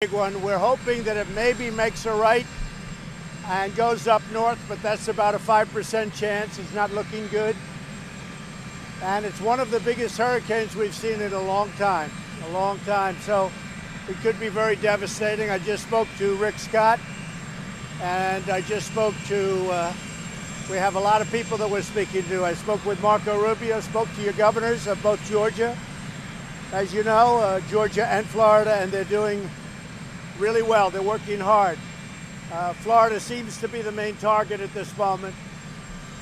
Big one. We're hoping that it maybe makes a right and goes up north, but that's about a 5% chance. It's not looking good. And it's one of the biggest hurricanes we've seen in a long time. So it could be very devastating. I just spoke to Rick Scott, and I just spoke to, we have a lot of people that we're speaking to. I spoke with Marco Rubio, spoke to your governors of both Georgia, as you know, Georgia and Florida, and they're doing really well. They're working hard. Florida seems to be the main target at this moment,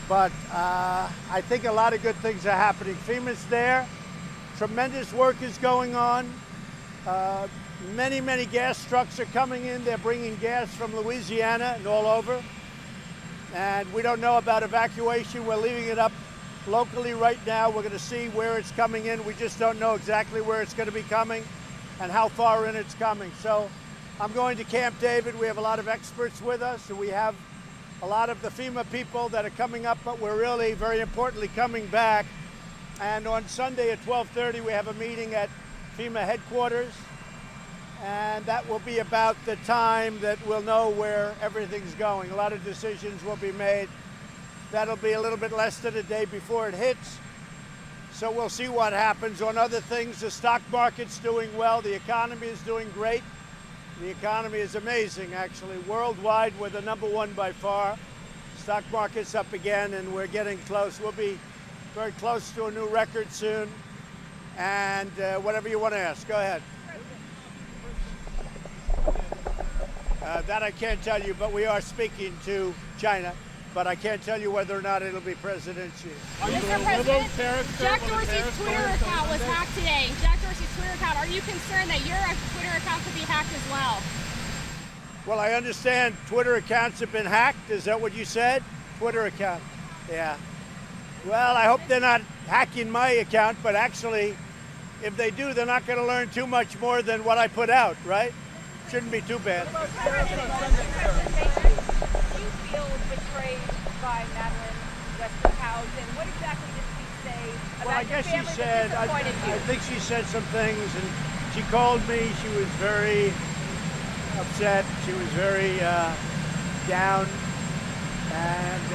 but I think a lot of good things are happening. FEMA's there. Tremendous work is going on. Many gas trucks are coming in. They're bringing gas from Louisiana and all over. And we don't know about evacuation. We're leaving it up locally right now. We're going to see where it's coming in. We just don't know exactly where it's going to be coming and how far in it's coming. So I'm going to Camp David. We have a lot of experts with us, and we have a lot of the FEMA people that are coming up, but we're really, very importantly, coming back. And on Sunday at 12:30, we have a meeting at FEMA headquarters, and that will be about the time that we'll know where everything's going. A lot of decisions will be made. That'll be a little bit less than a day before it hits. So we'll see what happens. On other things, the stock market's doing well. The economy is doing great. The economy is amazing, actually. Worldwide, we're the #1 by far. Stock market's up again, and we're getting close. We'll be very close to a new record soon. And whatever you want to ask, go ahead. That I can't tell you, but we are speaking to China. But I can't tell you whether or not it'll be President Xi. Mr. President, Jack Dorsey's Twitter account was hacked today. Jack Dorsey's Twitter account, are you concerned that your Twitter account could be hacked as well? Well, I understand Twitter accounts have been hacked. Is that what you said? Twitter account. Yeah. Well, I hope they're not hacking my account, but actually, if they do, they're not going to learn too much more than what I put out, right? Shouldn't be too bad. Betrayed by Madeleine Westinghouse, and what exactly did she say about well, I guess she said, I think she said some things, and she called me. She was very upset. She was very down, and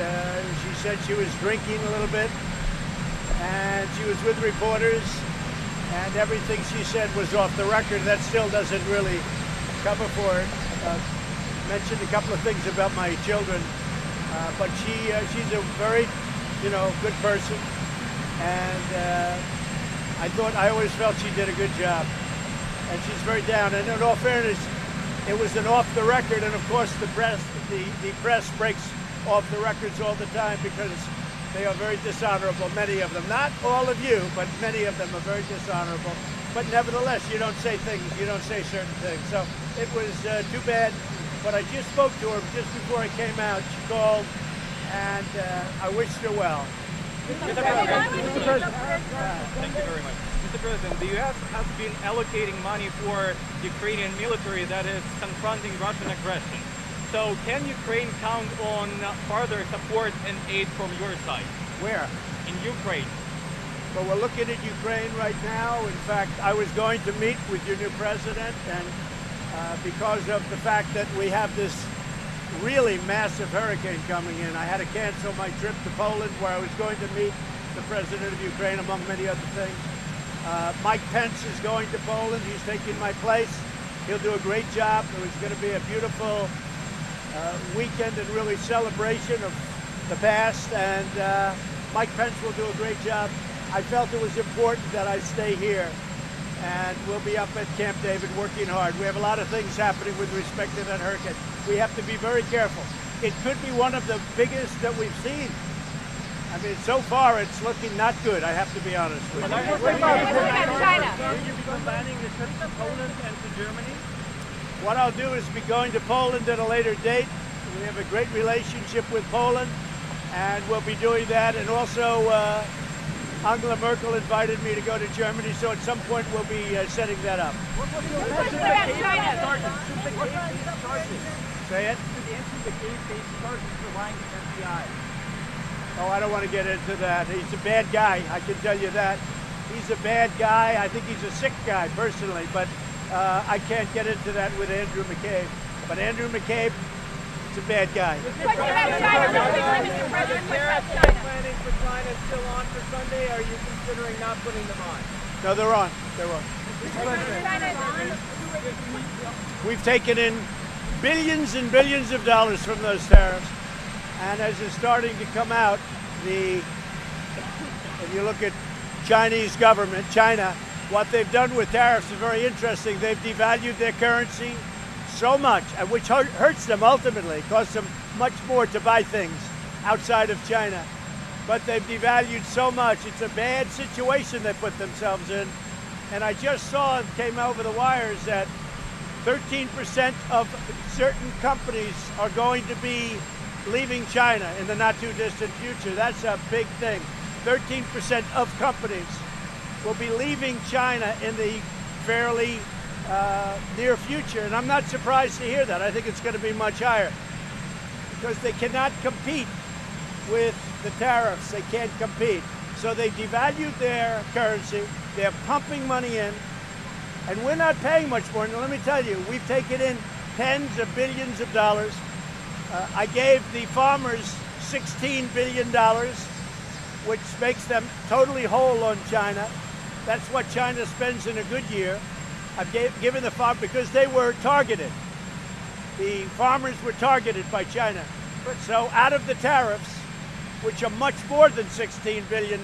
she said she was drinking a little bit, and she was with reporters, and everything she said was off the record. That still doesn't really cover for it. Mentioned a couple of things about my children. But she's a very, good person, and I always felt she did a good job, and she's very down. And in all fairness, it was an off the record, and of course the press breaks off the records all the time because they are very dishonorable. Many of them, not all of you, but many of them are very dishonorable. But nevertheless, you don't say certain things. So it was too bad. But I just spoke to her just before I came out. She called, and I wished her well. Mr. President, thank you very much. Mr. President, the U.S. has been allocating money for Ukrainian military that is confronting Russian aggression. So can Ukraine count on further support and aid from your side? Where? In Ukraine. Well, we're looking at Ukraine right now. In fact, I was going to meet with your new president, and because of the fact that we have this really massive hurricane coming in, I had to cancel my trip to Poland, where I was going to meet the president of Ukraine, among many other things. Mike Pence is going to Poland. He's taking my place. He'll do a great job. It was going to be a beautiful weekend and really celebration of the past, and Mike Pence will do a great job. I felt it was important that I stay here, and we'll be up at Camp David working hard. We have a lot of things happening with respect to that hurricane. We have to be very careful. It could be one of the biggest that we've seen. I mean, so far it's looking not good, I have to be honest with you. China? Will you be planning a trip to Poland and to Germany? What I'll do is be going to Poland at a later date. We have a great relationship with Poland, and we'll be doing that. And also, Angela Merkel invited me to go to Germany, so at some point we'll be setting that up. What about China? Say it? Oh, I don't want to get into that. He's a bad guy, I can tell you that. He's a bad guy. I think he's a sick guy, personally, but I can't get into that with Andrew McCabe. But Andrew McCabe is a bad guy. Question about China, real quickly, Mr. President. Question about Tariffs China. planning for China still on for Sunday? Are you considering not putting them on? No, they're on. They're on. China is on. We've taken in billions and billions of dollars from those tariffs. And as it's starting to come out, if you look at Chinese government, China, what they've done with tariffs is very interesting. They've devalued their currency so much, and which hurts them ultimately. It costs them much more to buy things outside of China. But they've devalued so much. It's a bad situation they put themselves in. And I just saw, it came over the wires, that 13% of certain companies are going to be leaving China in the not too distant future. That's a big thing. 13% of companies will be leaving China in the fairly near future. And I'm not surprised to hear that. I think it's going to be much higher because they cannot compete with the tariffs. They can't compete. So they devalued their currency. They're pumping money in. And we're not paying much more. And let me tell you, we've taken in tens of billions of dollars. I gave the farmers $16 billion, which makes them totally whole on China. That's what China spends in a good year. I've given the farm because they were targeted. The farmers were targeted by China. So out of the tariffs, which are much more than $16 billion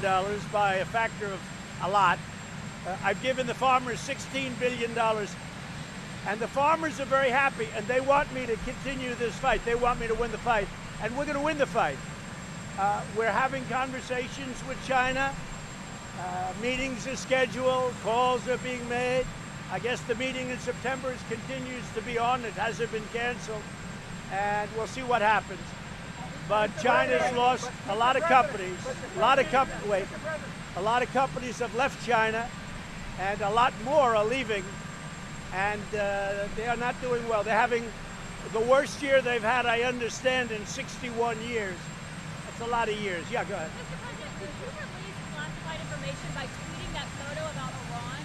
by a factor of a lot, I've given the farmers $16 billion. And the farmers are very happy, and they want me to continue this fight. They want me to win the fight, and we're going to win the fight. We're having conversations with China. Meetings are scheduled. Calls are being made. I guess the meeting in September continues to be on. It hasn't been canceled, and we'll see what happens. But China's lost a lot of companies. A lot of companies have left China, and a lot more are leaving. And they are not doing well. They're having the worst year they've had, I understand, in 61 years. That's a lot of years. Yeah, go ahead. Mr. President, did you release classified information by tweeting that photo about Iran?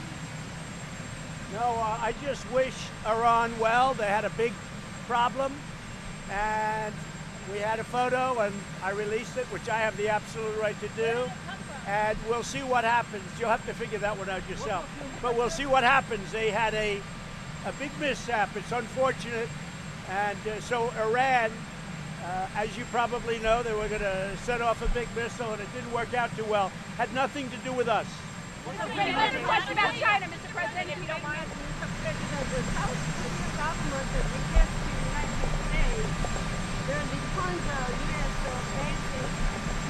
No, I just wish Iran well. They had a big problem, and we had a photo, and I released it, which I have the absolute right to do. And we'll see what happens. You'll have to figure that one out yourself. But we'll see what happens. They had a big mishap. It's unfortunate. And so Iran, as you probably know, they were going to set off a big missile, and it didn't work out too well. Had nothing to do with us. Question about China, Mr. President, if you don't mind. Mr. President, the South Korean government requests the United States to refund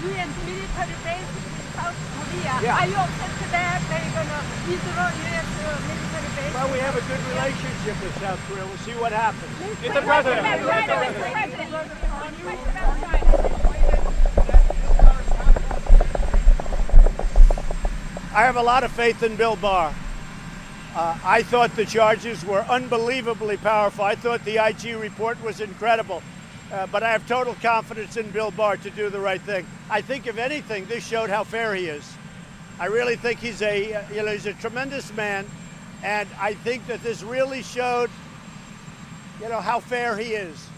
U.S. military bases in South Korea. Yeah. Are you upset to that? They're going to withdraw U.S. military bases? Well, we have a good relationship with South Korea. We'll see what happens. Mr. President. I have a lot of faith in Bill Barr. I thought the charges were unbelievably powerful. I thought the IG report was incredible. But I have total confidence in Bill Barr to do the right thing. I think, if anything, this showed how fair he is. I really think he's he's a tremendous man, and I think that this really showed, how fair he is.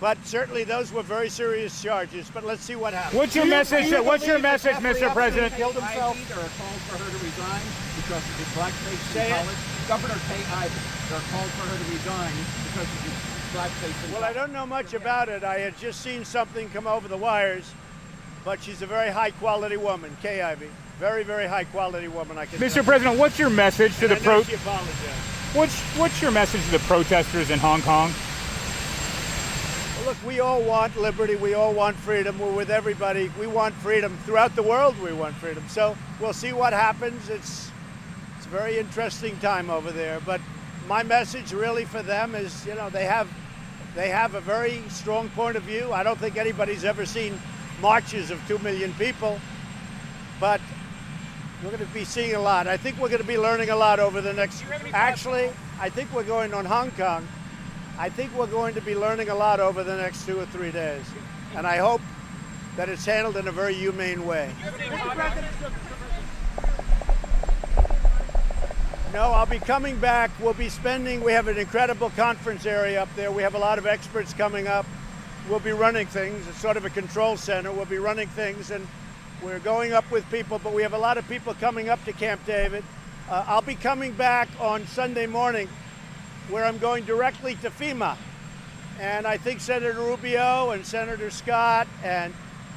But certainly those were very serious charges. But let's see what happens. What's your message, Mr. President? Killed himself. There are calls for her to resign because of the blackface in college. Governor Kay Ivey. There are calls for her to resign because of the blackface in Well, I don't know much about it. I had just seen something come over the wires, but she's a very high-quality woman, Kay Ivey. Very, very high-quality woman. I can. Mr. President, what's your message to the She apologized. What's your message to the protesters in Hong Kong? Well, look, we all want liberty. We all want freedom. We're with everybody. We want freedom throughout the world. We want freedom. So we'll see what happens. It's a very interesting time over there. But my message really for them is, they have a very strong point of view. I don't think anybody's ever seen marches of 2 million people, but we're going to be seeing a lot. I think we're going to be learning a lot over the next. Actually, I think we're going on Hong Kong. I think we're going to be learning a lot over the next 2 or 3 days, and I hope that it's handled in a very humane way. No, I'll be coming back. We have an incredible conference area up there. We have a lot of experts coming up. We'll be running things. It's sort of a control center. We'll be running things, and we're going up with people, but we have a lot of people coming up to Camp David. I'll be coming back on Sunday morning, where I'm going directly to FEMA. And I think Senator Rubio and Senator Scott, and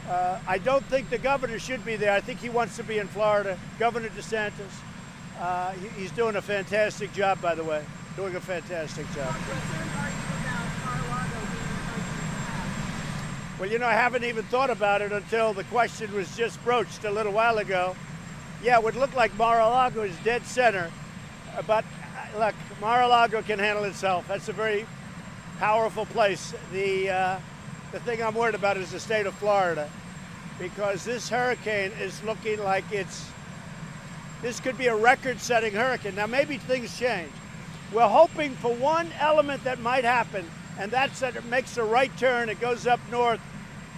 I don't think the governor should be there. I think he wants to be in Florida. Governor DeSantis. He's doing a fantastic job, by the way. Doing a fantastic job. How concerned are you about Mar-a-Lago being a Well, you know, I haven't even thought about it until the question was just broached a little while ago. Yeah, it would look like Mar-a-Lago is dead center, but look, Mar-a-Lago can handle itself. That's a very powerful place. The thing I'm worried about is the state of Florida, because this hurricane is looking like this could be a record-setting hurricane. Now, maybe things change. We're hoping for one element that might happen, and that's that it makes a right turn. It goes up north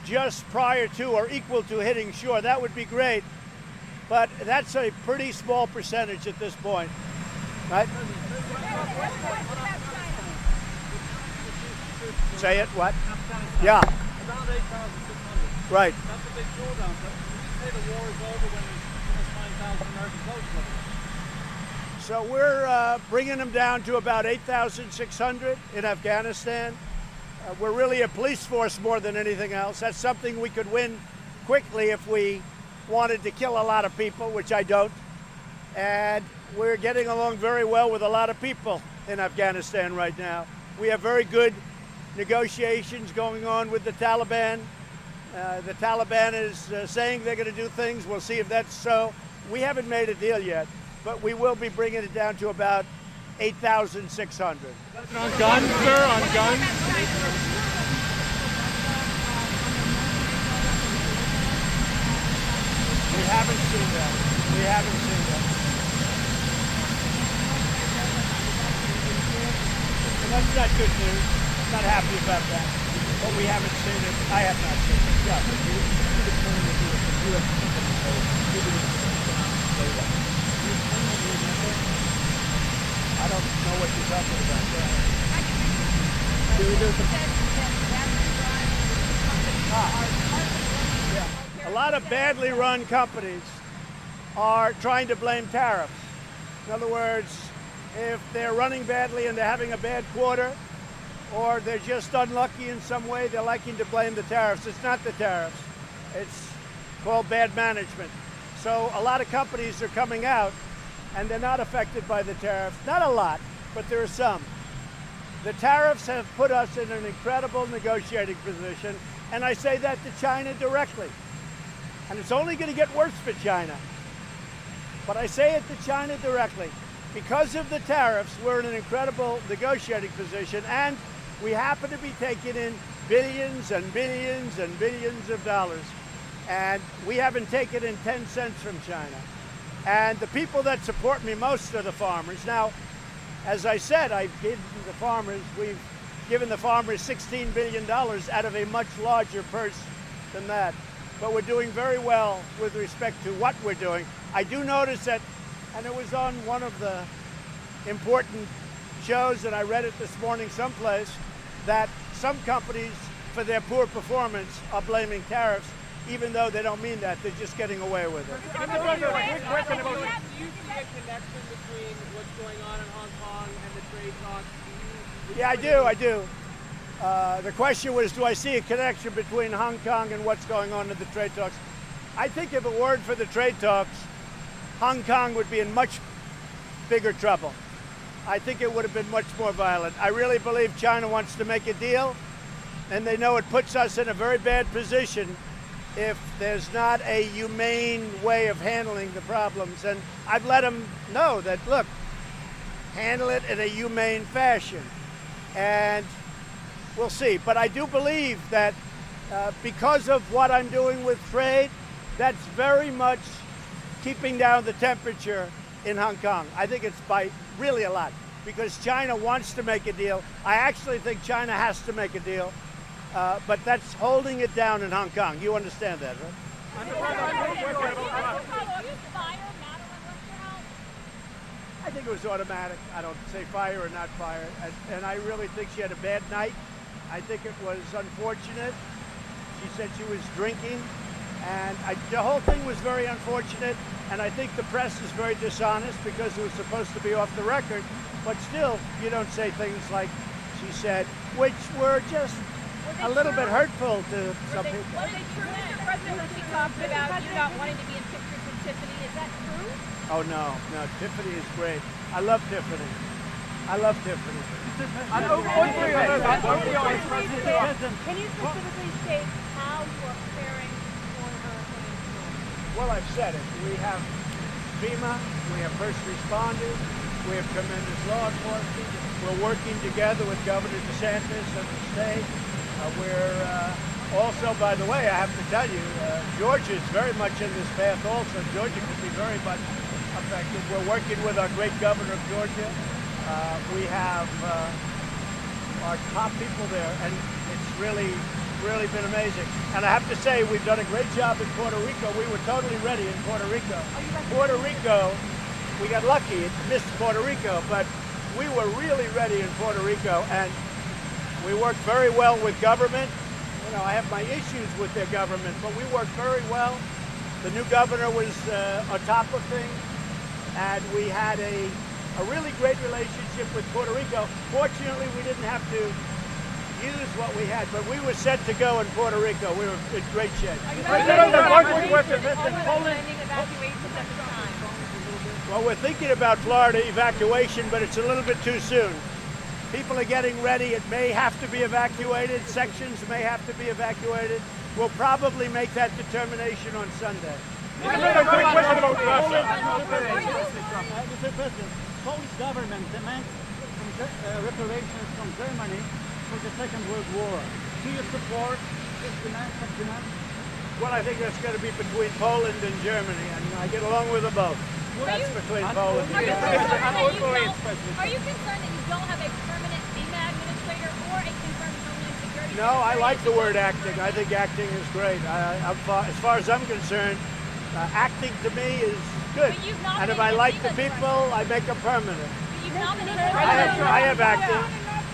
just prior to or equal to hitting shore. That would be great, but that's a pretty small percentage at this point, right? Say it, what? Yeah. About 8,600. Right. That's a big drawdown. But when you say the war is over when there's 9,000 American soldiers? So we're bringing them down to about 8,600 in Afghanistan. We're really a police force more than anything else. That's something we could win quickly if we wanted to kill a lot of people, which I don't. And we're getting along very well with a lot of people in Afghanistan right now. We have very good negotiations going on with the Taliban. The Taliban is saying they're going to do things. We'll see if that's so. We haven't made a deal yet, but we will be bringing it down to about 8,600. On guns, sir, on guns? We haven't seen that. We haven't seen that. And that's not good news. I'm not happy about that. But we haven't seen it. I have not seen it. Yeah. I don't know what you're talking about. Yeah. A lot of badly run companies are trying to blame tariffs. In other words, if they're running badly and they're having a bad quarter, or they're just unlucky in some way, they're liking to blame the tariffs. It's not the tariffs. It's called bad management. So a lot of companies are coming out and they're not affected by the tariffs. Not a lot, but there are some. The tariffs have put us in an incredible negotiating position, and I say that to China directly. And it's only going to get worse for China. But I say it to China directly. Because of the tariffs, we're in an incredible negotiating position, and we happen to be taking in billions and billions and billions of dollars. And we haven't taken in 10 cents from China. And the people that support me most are the farmers. Now, as I said, we've given the farmers $16 billion out of a much larger purse than that. But we're doing very well with respect to what we're doing. I do notice that, and it was on one of the important shows, and I read it this morning someplace, that some companies, for their poor performance, are blaming tariffs, even though they don't mean that. They're just getting away with it. Do you see a connection between what's going on in Hong Kong and the trade talks? Yeah, I do. The question was, do I see a connection between Hong Kong and what's going on in the trade talks? I think if it weren't for the trade talks, Hong Kong would be in much bigger trouble. I think it would have been much more violent. I really believe China wants to make a deal, and they know it puts us in a very bad position if there's not a humane way of handling the problems. And I've let them know that, look, handle it in a humane fashion. And we'll see. But I do believe that because of what I'm doing with trade, that's very much keeping down the temperature in Hong Kong. I think it's by really a lot, because China wants to make a deal. I actually think China has to make a deal, but that's holding it down in Hong Kong. You understand that, right? Will you fire Madeline Westerhout? I think it was automatic. I don't say fire or not fire. And I really think she had a bad night. I think it was unfortunate. She said she was drinking. And the whole thing was very unfortunate. And I think the press is very dishonest because it was supposed to be off the record. But still, you don't say things like she said, which were just a little bit hurtful to some people. Was it true, Mr. President, when she talked about you not wanting to be in pictures with Tiffany? Is that true? Oh, no. Tiffany is great. I love Tiffany. I love Tiffany. Can you specifically state how you are preparing for Hurricane? Well, I've said it. We have FEMA, we have first responders, we have tremendous law enforcement. We're working together with Governor DeSantis and the state. We're also, by the way, I have to tell you, Georgia is very much in this path also. Georgia could be very much affected. We're working with our great governor of Georgia. We have our top people there, and it's really been amazing. And I have to say, we've done a great job in Puerto Rico. We were totally ready in Puerto Rico. Puerto Rico, we got lucky. It missed Puerto Rico, but we were really ready in Puerto Rico, and we worked very well with government. You know, I have my issues with their government, but we worked very well. The new governor was on top of things, and we had a really great relationship with Puerto Rico. Fortunately, we didn't have to use what we had, but we were set to go in Puerto Rico. We were in great shape. Well, we're thinking about Florida evacuation, but it's a little bit too soon. People are getting ready. It may have to be evacuated. Sections may have to be evacuated. We'll probably make that determination on Sunday. Mr. President, Polish government demands reparations from Germany for the Second World War. Do you support this demand? Well, I think that's going to be between Poland and Germany, and I get along with them both. That's between Poland and Germany. Are you concerned that you don't have a permanent FEMA administrator or a confirmed Homeland Security? No, I like the word acting. I think acting is great. As far as I'm concerned, acting to me is good. And if I like the people, I make them permanent. I have acting,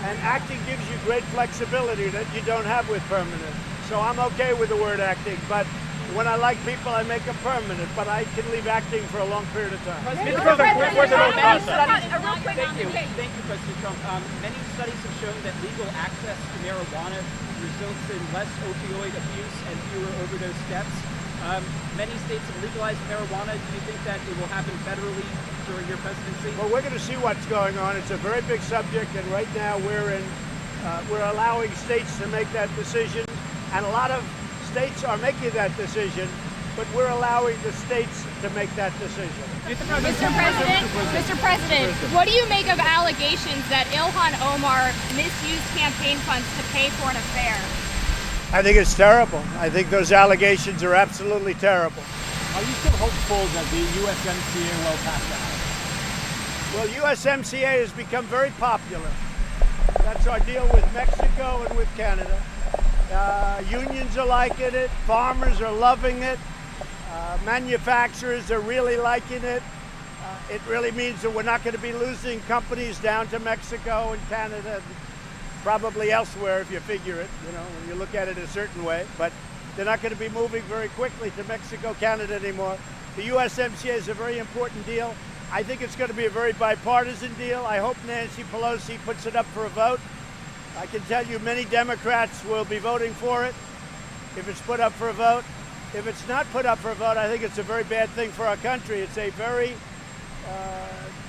and acting gives you great flexibility that you don't have with permanent. So I'm okay with the word acting, but when I like people, I make them permanent, but I can leave acting for a long period of time. Thank you, President Trump. Many studies have shown that legal access to marijuana results in less opioid abuse and fewer overdose deaths. Many states have legalized marijuana. Do you think that it will happen federally during your presidency? Well, we're going to see what's going on. It's a very big subject, and right now we're allowing states to make that decision, and a lot of states are making that decision, but we're allowing the states to make that decision. Mr. President, what do you make of allegations that Ilhan Omar misused campaign funds to pay for an affair? I think it's terrible. I think those allegations are absolutely terrible. Are you still hopeful that the USMCA will pass out? Well, USMCA has become very popular. That's our deal with Mexico and with Canada. Unions are liking it. Farmers are loving it. Manufacturers are really liking it. It really means that we're not going to be losing companies down to Mexico and Canada, probably elsewhere if you figure it, you know, when you look at it a certain way. But they're not going to be moving very quickly to Mexico, Canada anymore. The USMCA is a very important deal. I think it's going to be a very bipartisan deal. I hope Nancy Pelosi puts it up for a vote. I can tell you many Democrats will be voting for it if it's put up for a vote. If it's not put up for a vote, I think it's a very bad thing for our country. It's a very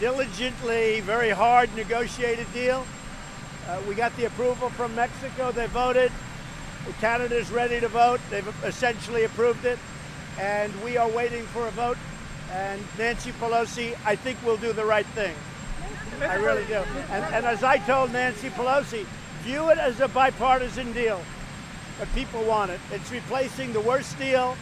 diligently, very hard negotiated deal. We got the approval from Mexico. They voted. Canada's ready to vote. They've essentially approved it. And we are waiting for a vote. And Nancy Pelosi, I think, will do the right thing. I really do. And as I told Nancy Pelosi, view it as a bipartisan deal. But people want it. It's replacing the worst deal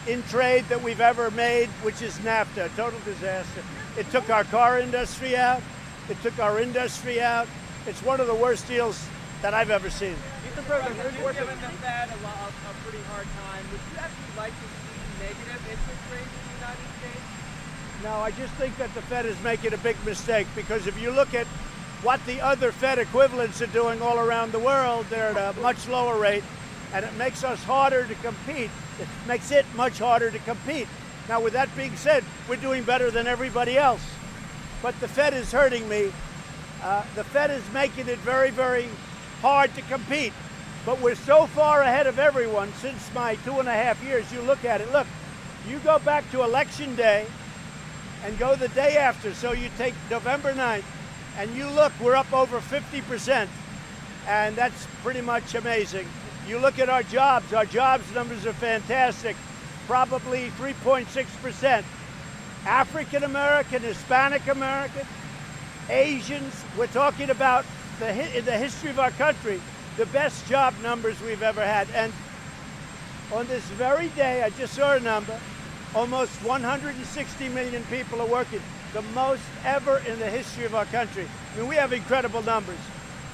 in trade that we've ever made, which is NAFTA, a total disaster. It took our car industry out. It took our industry out. It's one of the worst deals that I've ever seen. Mr. President, you've given the Fed a pretty hard time. Would you actually like to see negative interest rates in the United States? No, I just think that the Fed is making a big mistake, because if you look at what the other Fed equivalents are doing all around the world, they're at a much lower rate, and it makes us harder to compete. It makes it much harder to compete. Now, with that being said, we're doing better than everybody else. But the Fed is hurting me. The Fed is making it very, very hard to compete. But we're so far ahead of everyone since my 2.5 years. You look at it. Look, you go back to Election Day and go the day after. So you take November 9th, and you look, we're up over 50%. And that's pretty much amazing. You look at our jobs numbers are fantastic. Probably 3.6%. African American, Hispanic American, Asians, we're talking about in the history of our country, the best job numbers we've ever had. And on this very day, I just saw a number, almost 160 million people are working, the most ever in the history of our country. I mean, we have incredible numbers.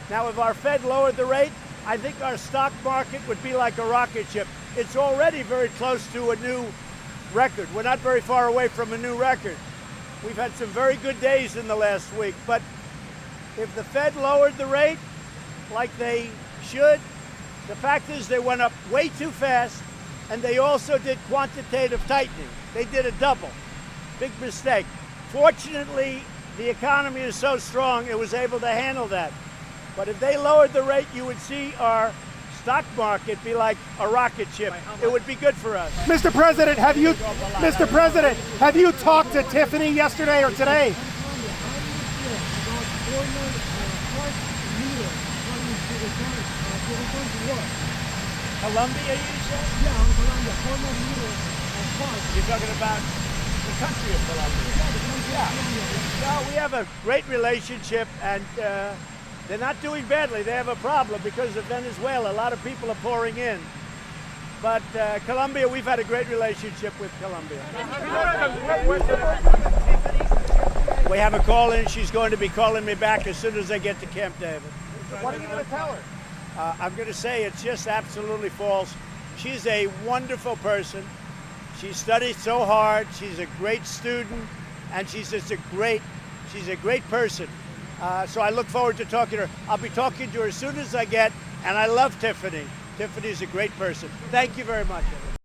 Now, if our Fed lowered the rate, I think our stock market would be like a rocket ship. It's already very close to a new record. We're not very far away from a new record. We've had some very good days in the last week, but if the Fed lowered the rate like they should, the fact is they went up way too fast, and they also did quantitative tightening. They did a double. Big mistake. Fortunately, the economy is so strong, it was able to handle that. But if they lowered the rate, you would see our stock market be like a rocket ship. It would be good for us. Mr. President, have you talked to Tiffany yesterday or today? Colombia, you said? Yeah, Colombia, former leader of FARC. You're talking about the country of Colombia? Yeah. No, we have a great relationship, and they're not doing badly. They have a problem because of Venezuela. A lot of people are pouring in. But Colombia, we've had a great relationship with Colombia. We have a call in. She's going to be calling me back as soon as I get to Camp David. What are you going to tell her? I'm going to say it's just absolutely false. She's a wonderful person. She studied so hard. She's a great student, and she's just a great person. So I look forward to talking to her. I'll be talking to her as soon as I get, and I love Tiffany. Tiffany's a great person. Thank you very much.